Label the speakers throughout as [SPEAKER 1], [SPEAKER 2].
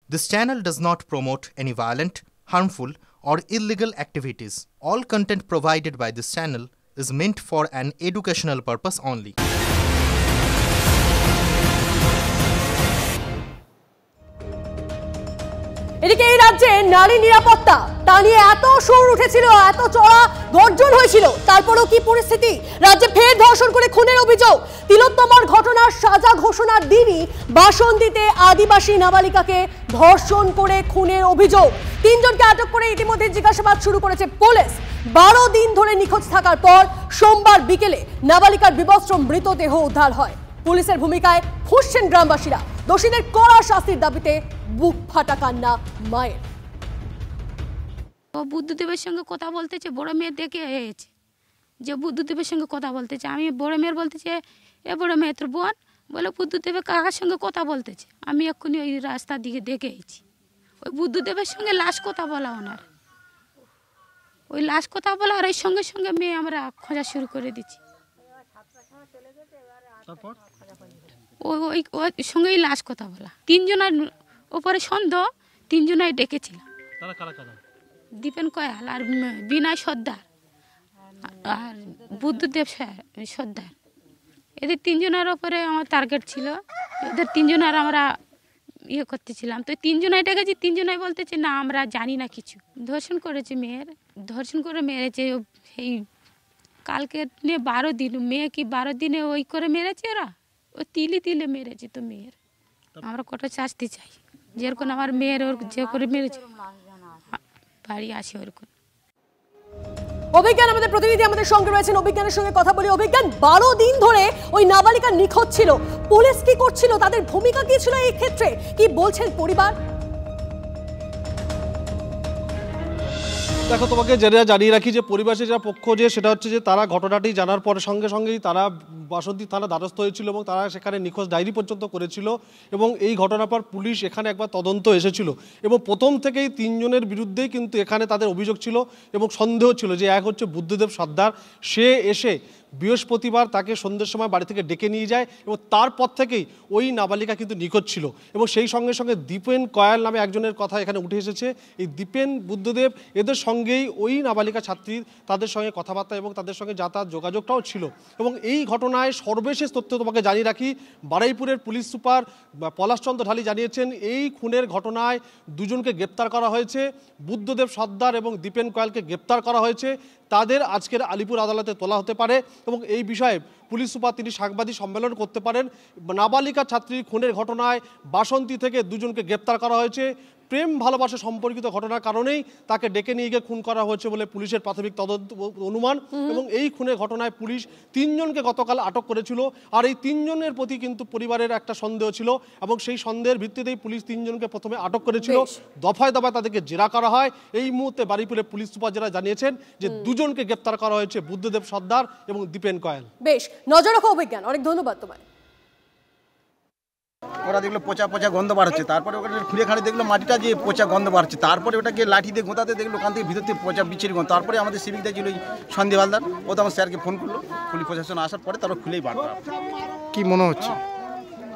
[SPEAKER 1] This channel does not promote any violent, harmful, or illegal activities. All content provided by this channel is meant for an educational purpose only.
[SPEAKER 2] এদিকে এই রাজ্যে নারী নিরাপত্তা তা নিয়ে এত সুর উঠেছিল, এত চড়া গর্জন হয়েছিল, তারপরেও কি পরিস্থিতি? রাজ্যে ফের ধর্ষণ করে খুনের অভিযোগ। তিলোত্তমার ঘটনার সাজা ঘোষণার দিনই বাসন্তীতে আদিবাসী নাবালিকাকে ধর্ষণ করে খুনের অভিযোগ। তিনজনকে আটক করে ইতিমধ্যে জিজ্ঞাসাবাদ শুরু করেছে পুলিশ। 12 দিন ধরে নিখোঁজ থাকার পর সোমবার বিকেলে নাবালিকার বিবস্ত্র মৃতদেহ উদ্ধার হয়। পুলিশের ভূমিকায় ফুঁসছেন গ্রামবাসীরা। দোষীদের কড়া শাস্তির দাবিতে বুক ফাটা কান্না মায়ের।
[SPEAKER 3] ও বুদ্ধদেবের সঙ্গে কথা বলতেছে, বড় মেয়ে দেখে এসেছে যে বুদ্ধদেবের সঙ্গে কথা বলতেছে। আমি বড় মেয়ের বলতেছে, এ বড় মেয়ে তোর বোন বলে বুদ্ধদেবের কাকার সঙ্গে কথা বলতেছে। আমি এক্ষুনি ওই রাস্তার দিকে দেখে এসেছি, ওই বুদ্ধদেবের সঙ্গে লাশ কথা বলা ওনার, ওই লাশ কথা বলা আর ওই সঙ্গে সঙ্গে মেয়ে আমরা খোঁজা শুরু করে দিচ্ছি। ওই সঙ্গেই লাশ কথা বলা। তিনজনের ওপরে সন্দেহ, তিনজনাই ডেকেছিলাম। দীপেন কয়াল আর বিনয় সর্দার আর বুদ্ধদেব সর্দার, এদের তিনজনের ওপরে আমার টার্গেট ছিল। এদের তিনজনের আমরা ইয়ে করতেছিলাম, তো তিনজনাই ডেকেছি। তিনজনাই বলতেছে না আমরা জানি না কিছু। ধর্ষণ করেছে মেয়ের, ধর্ষণ করে মেরেছে। এই কালকে নিয়ে 12 দিন, মেয়ে কি 12 দিনে ওই করে মেরেছে ওরা, ও তিলে তিলে মেরেছে। তো মেয়ের আমরা কটা শাস্তি চাই, যেরকম আমার মেয়ের ওর যে করে মেরেছে বাড়ি আসে ওরকম।
[SPEAKER 2] অভিজ্ঞান আমাদের প্রতিনিধি আমাদের সঙ্গে রয়েছেন, অভিজ্ঞানের সঙ্গে কথা বলি। অভিজ্ঞান, 12 দিন ধরে ওই নাবালিকা নিখোঁজ ছিল, পুলিশ কি করছিল, তাদের ভূমিকা কি ছিল এই ক্ষেত্রে, কি বলছেন পরিবার?
[SPEAKER 4] দেখো, তোমাকে যেটা জানিয়ে রাখি যে পরিবেশের যা পক্ষ যে সেটা হচ্ছে যে তারা ঘটনাটি জানার পরে সঙ্গে সঙ্গেই তারা বাসন্তী থানা দ্বারস্থ হয়েছিল এবং তারা সেখানে নিখোঁজ ডায়েরি পর্যন্ত করেছিল। এবং এই ঘটনার পর পুলিশ এখানে একবার তদন্ত এসেছিল এবং প্রথম থেকেই তিনজনের বিরুদ্ধেই কিন্তু এখানে তাদের অভিযোগ ছিল এবং সন্দেহ ছিল যে এক হচ্ছে বুদ্ধদেব সর্দার, সে এসে বৃহস্পতিবার তাকে সন্ধ্যের সময় বাড়ি থেকে ডেকে নিয়ে যায় এবং তারপর থেকেই ওই নাবালিকা কিন্তু নিখোঁজ ছিল। এবং সেই সঙ্গে সঙ্গে দীপেন কয়াল নামে একজনের কথা এখানে উঠে এসেছে। এই দীপেন, বুদ্ধদেব এদের সঙ্গেই ওই নাবালিকা ছাত্রীর তাদের সঙ্গে কথাবার্তা এবং তাদের সঙ্গে যাতায়াত যোগাযোগটাও ছিল। এবং এই ঘটনায় সর্বশেষ তথ্য তোমাকে জানিয়ে রাখি, বারুইপুরের পুলিশ সুপার পলাশচন্দ্র ঢালি জানিয়েছেন এই খুনের ঘটনায় দুজনকে গ্রেপ্তার করা হয়েছে। বুদ্ধদেব সর্দার এবং দীপেন কয়ালকে গ্রেপ্তার করা হয়েছে। তাদের আজকের আলিপুর আদালতে তোলা হতে পারে এবং এই বিষয়ে পুলিশ সুপার তিনি সাংবাদিক সম্মেলন করতে পারেন। নাবালিকা ছাত্রীর খুনের ঘটনায় বাসন্তী থেকে দুজনকে গ্রেপ্তার করা হয়েছে। প্রেম ভালোবাসা সম্পর্কিত ঘটনার কারণেই তাকে ডেকে নিয়ে গিয়ে খুন করা হয়েছে বলে পুলিশের প্রাথমিক তদন্ত অনুমান। এবং এই খুনের ঘটনায় পুলিশ তিনজনকে গতকাল আটক করেছিল। আর এই তিনজনের প্রতি কিন্তু পরিবারের একটা সন্দেহ ছিল এবং সেই সন্দেহের ভিত্তিতেই পুলিশ তিনজনকে প্রথমে আটক করেছিল। দফায় দফায় তাদেরকে জেরা করা হয়। এই মুহূর্তে বারুইপুরের পুলিশ সুপার যারা জানিয়েছেন যে দুজনকে গ্রেপ্তার করা হয়েছে, বুদ্ধদেব সর্দার এবং দীপেন কয়াল।
[SPEAKER 2] বেশ, নজর রাখো অভিজ্ঞান, অনেক ধন্যবাদ তোমায়।
[SPEAKER 5] ওরা দেখলো পচা পচা গন্ধ বার হচ্ছে, তারপরে ওখানে খুঁড়ে খাড়ে দেখলো মাটিটা যে পচা গন্ধ বার হচ্ছে, তারপরে ওটাকে লাঠি দিয়ে গোঁতাতে দেখলো ওখান থেকে ভিতর থেকে পচা বিচ্ছিরি গন্ধ। তারপরে আমাদের সিভিকটা ছিল সন্দীপ হালদার, ও তো আমার স্যারকে ফোন করলো, পুলিশ প্রশাসন আসার পরে তারপর খুলেই বার করা।
[SPEAKER 6] কি মনে হচ্ছে?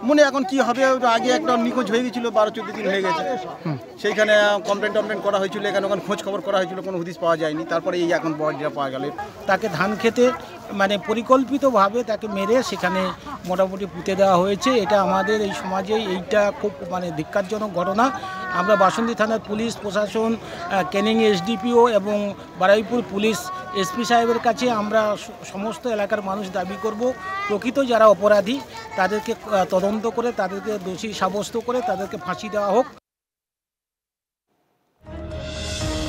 [SPEAKER 5] মনে এখন কি হবে, আগে একটা নিখোঁজ হয়ে গেছিলো, 12-14 দিন হয়ে গেছে, সেইখানে কমপ্লেন করা হয়েছিল, এখানে ওখানে খোঁজ খবর করা হয়েছিল, কোনো হদিশ পাওয়া যায়নি। তারপরে এই এখন বডিটা পাওয়া গেল।
[SPEAKER 6] তাকে ধান খেতে মানে পরিকল্পিতভাবে তাকে মেরে সেখানে মোটামুটি পুঁতে দেওয়া হয়েছে। এটা আমাদের এই সমাজে এইটা খুব মানে ধিক্কারজনক ঘটনা। আমরা বাসন্তী থানার পুলিশ প্রশাসন, ক্যানিং এসডিপিও এবং বারুইপুর পুলিশ এসপি সাহেবের কাছে আমরা সমস্ত এলাকার মানুষ দাবি করব প্রকৃত যারা অপরাধী তাদেরকে তদন্ত করে তাদেরকে দোষী সাব্যস্ত করে তাদেরকে ফাঁসি দেওয়া হোক।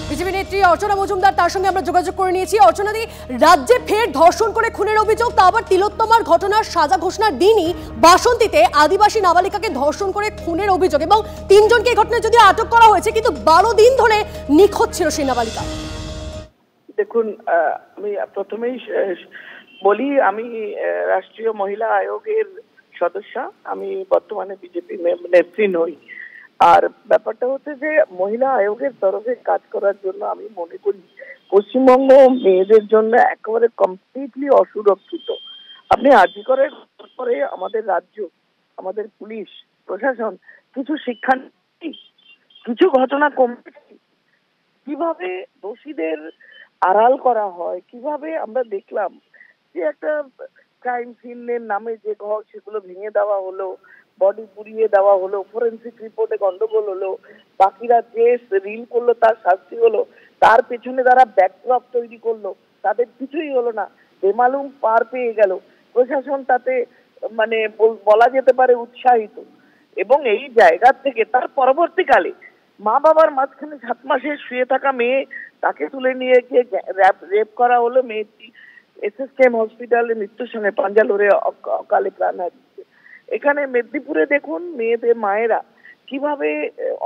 [SPEAKER 2] বিজেপি নেত্রী অর্চনা মজুমদার, তার সঙ্গে আমরা যোগাযোগ করে নিয়েছি। অর্চনাদি, রাজ্যে ফের ধর্ষণ করে খুনের অভিযোগ, তা আবার তিলোত্তমার ঘটনার সাজা ঘোষণার দিনই বাসন্তীতে আদিবাসী নাবালিকাকে ধর্ষণ করে খুনের অভিযোগ এবং তিনজনকে এই ঘটনায় যদি আটক করা হয়েছে, কিন্তু 12 দিন ধরে নিখোঁজ ছিল সেই নাবালিকা।
[SPEAKER 7] দেখুন, আমি প্রথমেই বলি আমি রাষ্ট্রীয় মহিলা আয়োগের সদস্য, আমি বর্তমানে বিজেপি নেত্রী নই। আর ব্যাপারটা হচ্ছে যে মহিলা আয়োগের তরফে কাজ করার জন্য আমি মনে করি পশ্চিমবঙ্গ মেয়েদের জন্য একেবারে কমপ্লিটলি অসুরক্ষিত। আপনি আর্জি করার পরে আমাদের রাজ্য, আমাদের পুলিশ প্রশাসন কিছু শিক্ষা নেই। কিছু ঘটনা কমেছে, কিভাবে দোষীদের আড়াল করা হয়, কিভাবে আমরা দেখলাম যে একটা ক্রাইম সিনের নামে যে ঘর সেগুলো ভেঙে দেওয়া হলো, বডি পুড়িয়ে দেওয়া হলো, ফরেন্সিক রিপোর্টে গন্ডগোল হলো, বাকিরা যে রিল করলো তার শাস্তি হলো, তার পেছনে যারা ব্যাকড্রপ তৈরি করলো তাদের কিছুই হলো না, বেমালুম পার পেয়ে গেল। প্রশাসন তাতে মানে বলা যেতে পারে উৎসাহিত, এবং এই জায়গা থেকে তার পরবর্তীকালে মা বাবার মাঝখানে 7 মাসে শুয়ে থাকা মেয়ে, তাকে তুলে নিয়ে গিয়ে রেপ করা হলো। মেয়েটি এসএসকেএম হসপিটালে মৃত্যুর সঙ্গে পাঞ্জালোরে অকালে প্রাণ হারিয়েছে। এখানে মেদিনীপুরে দেখুন মেয়েদের মায়েরা কিভাবে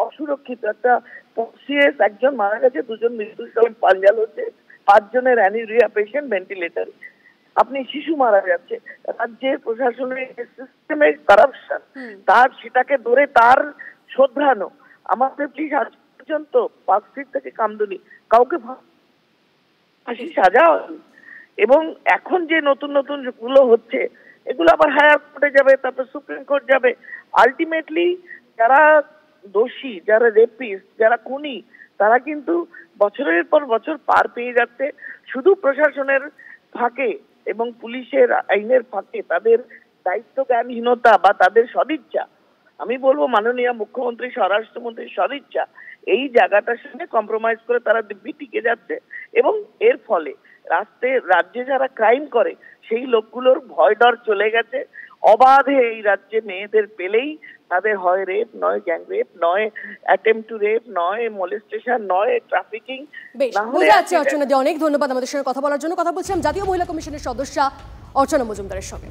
[SPEAKER 7] অসুরক্ষিত, একটা সিএস একজন মারা গেছে, 2 জন মৃত্যুর সঙ্গে পাঞ্জাল হচ্ছে, 5 জনের অ্যানিউরিয়া পেশেন্ট ভেন্টিলেটারে। আপনি শিশু মারা যাচ্ছে, রাজ্যের প্রশাসনের সিস্টেমের কারাপশন, তার সেটাকে ধরে তার শোধরানো। আমাদের প্লিজ আজ পর্যন্ত পার্কস্ট্রিট থেকে কামদুনি কাউকে ফাঁসি সাজা হয়নি, এবং এখন যে নতুন নতুন গুলো হচ্ছে এগুলো আবার হায়ার কোর্টে যাবে, তারপর সুপ্রিম কোর্ট যাবে। আলটিমেটলি যারা দোষী, যারা রেপিস্ট, যারা খুনি, তারা কিন্তু বছরের পর বছর পার পেয়ে যাচ্ছে শুধু প্রশাসনের ফাঁকে এবং পুলিশের আইনের ফাঁকে, তাদের দায়িত্ব জ্ঞানহীনতা বা তাদের সদিচ্ছা। আমি বলবো মাননীয় মুখ্যমন্ত্রী, স্বরাষ্ট্রমন্ত্রী সদিচ্ছা এই জায়গাটার সঙ্গে কম্প্রোমাইজ করে তারা দিব্যি টিকে যাচ্ছে, এবং এর ফলে রাজ্যে যারা ক্রাইম করে সেই লোকগুলোর ভয় ডর চলে গেছে। অবাধে এই রাজ্যে মেয়েদের পেলেই তাদের হয় রেপ, নয় গ্যাং রেপ, নয় অ্যাটেম্প টু রেপ, নয় মোলেস্টেশন, নয় ট্রাফিকিং।
[SPEAKER 2] বেশ বুঝে যাচ্ছে অর্চনা দি, অনেক ধন্যবাদ আমাদের সঙ্গে কথা বলার জন্য। কথা বলছিলাম জাতীয় মহিলা কমিশনের সদস্যা অর্চনা মজুমদারের সঙ্গে।